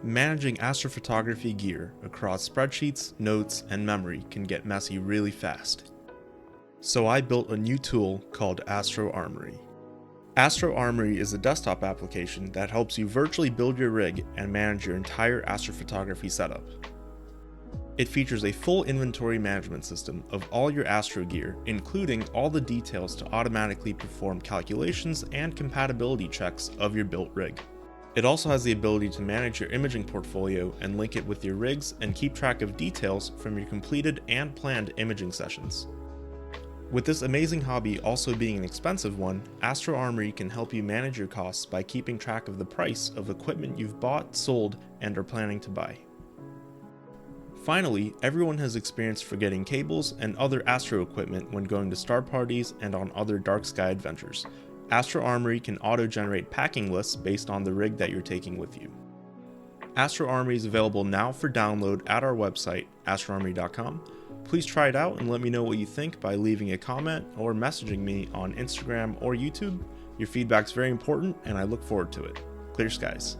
Managing astrophotography gear across spreadsheets, notes, and memory can get messy really fast. So I built a new tool called AstroArmory. AstroArmory is a desktop application that helps you virtually build your rig and manage your entire astrophotography setup. It features a full inventory management system of all your astro gear, including all the details to automatically perform calculations and compatibility checks of your built rig. It also has the ability to manage your imaging portfolio and link it with your rigs and keep track of details from your completed and planned imaging sessions. With this amazing hobby also being an expensive one, AstroArmory can help you manage your costs by keeping track of the price of equipment you've bought, sold, and are planning to buy. Finally, everyone has experienced forgetting cables and other astro equipment when going to star parties and on other dark sky adventures. AstroArmory can auto-generate packing lists based on the rig that you're taking with you. AstroArmory is available now for download at our website, astroarmory.com. Please try it out and let me know what you think by leaving a comment or messaging me on Instagram or YouTube. Your feedback's very important and I look forward to it. Clear skies.